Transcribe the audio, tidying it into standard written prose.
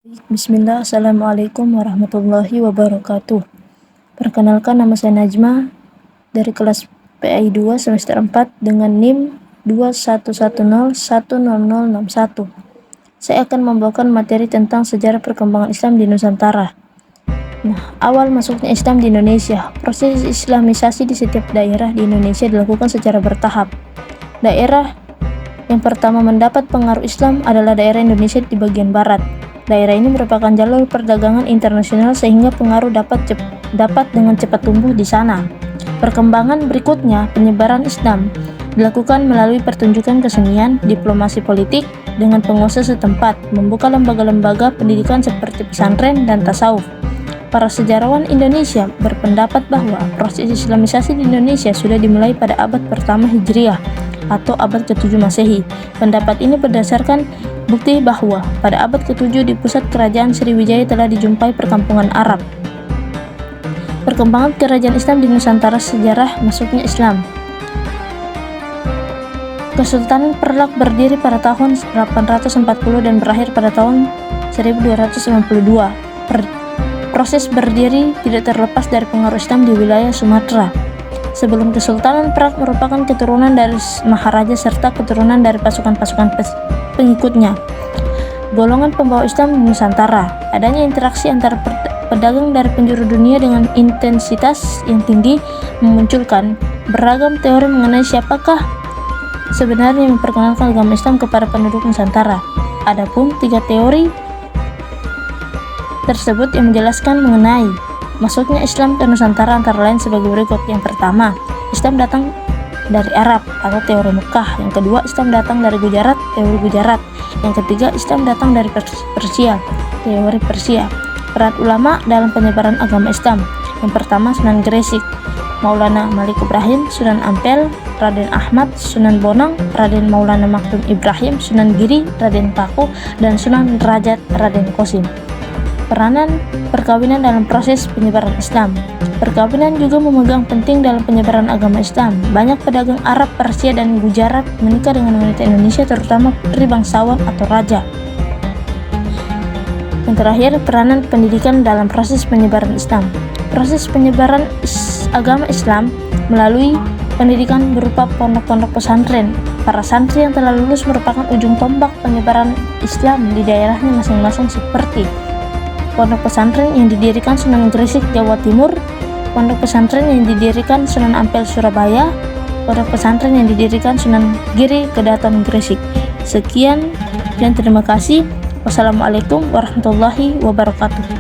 Bismillah, Assalamualaikum warahmatullahi wabarakatuh. Perkenalkan, nama saya Najma dari kelas PAI 2 semester 4 dengan NIM 2110100061. Saya akan membawakan materi tentang sejarah perkembangan Islam di Nusantara. Awal masuknya Islam di Indonesia. Proses islamisasi di setiap daerah di Indonesia dilakukan secara bertahap. Daerah yang pertama mendapat pengaruh Islam adalah daerah Indonesia di bagian barat. Daerah ini merupakan jalur perdagangan internasional sehingga pengaruh dapat dengan cepat tumbuh di sana. Perkembangan berikutnya, penyebaran Islam dilakukan melalui pertunjukan kesenian, diplomasi politik dengan penguasa setempat, membuka lembaga-lembaga pendidikan seperti pesantren dan tasawuf. Para sejarawan Indonesia berpendapat bahwa proses islamisasi di Indonesia sudah dimulai pada abad pertama Hijriah atau abad ke-7 Masehi. Pendapat ini berdasarkan bukti bahwa pada abad ke-7 di pusat kerajaan Sriwijaya telah dijumpai perkampungan Arab. Perkembangan kerajaan Islam di Nusantara, sejarah masuknya Islam. Kesultanan Perlak berdiri pada tahun 840 dan berakhir pada tahun 1292. Proses berdiri tidak terlepas dari pengaruh Islam di wilayah Sumatera. Sebelum Kesultanan Perak merupakan keturunan dari Maharaja serta keturunan dari pasukan-pasukan pengikutnya. Golongan pembawa Islam di Nusantara. Adanya interaksi antara pedagang dari penjuru dunia dengan intensitas yang tinggi memunculkan beragam teori mengenai siapakah sebenarnya yang memperkenalkan agama Islam kepada penduduk Nusantara. Adapun 3 teori tersebut yang menjelaskan mengenai masuknya Islam ke Nusantara antara lain sebagai berikut. Yang pertama, Islam datang dari Arab atau teori Mekah. Yang kedua, Islam datang dari Gujarat, teori Gujarat. Yang ketiga, Islam datang dari Persia, teori Persia. Peran ulama dalam penyebaran agama Islam. Yang pertama, Sunan Gresik, Maulana Malik Ibrahim, Sunan Ampel, Raden Ahmad, Sunan Bonang, Raden Maulana Maktum Ibrahim, Sunan Giri, Raden Paku, dan Sunan Rajat, Raden Qasim. Peranan perkawinan dalam proses penyebaran Islam. Perkawinan juga memegang penting dalam penyebaran agama Islam. Banyak pedagang Arab, Persia, dan Gujarat menikah dengan wanita Indonesia, terutama putri bangsawan atau raja. Yang terakhir, peranan pendidikan dalam proses penyebaran Islam. Proses penyebaran agama Islam melalui pendidikan berupa pondok-pondok pesantren. Para santri yang telah lulus merupakan ujung tombak penyebaran Islam di daerahnya masing-masing, seperti pondok pesantren yang didirikan Sunan Gresik, Jawa Timur, pondok pesantren yang didirikan Sunan Ampel, Surabaya, pondok pesantren yang didirikan Sunan Giri, Kedaton, Gresik. Sekian dan terima kasih. Wassalamualaikum warahmatullahi wabarakatuh.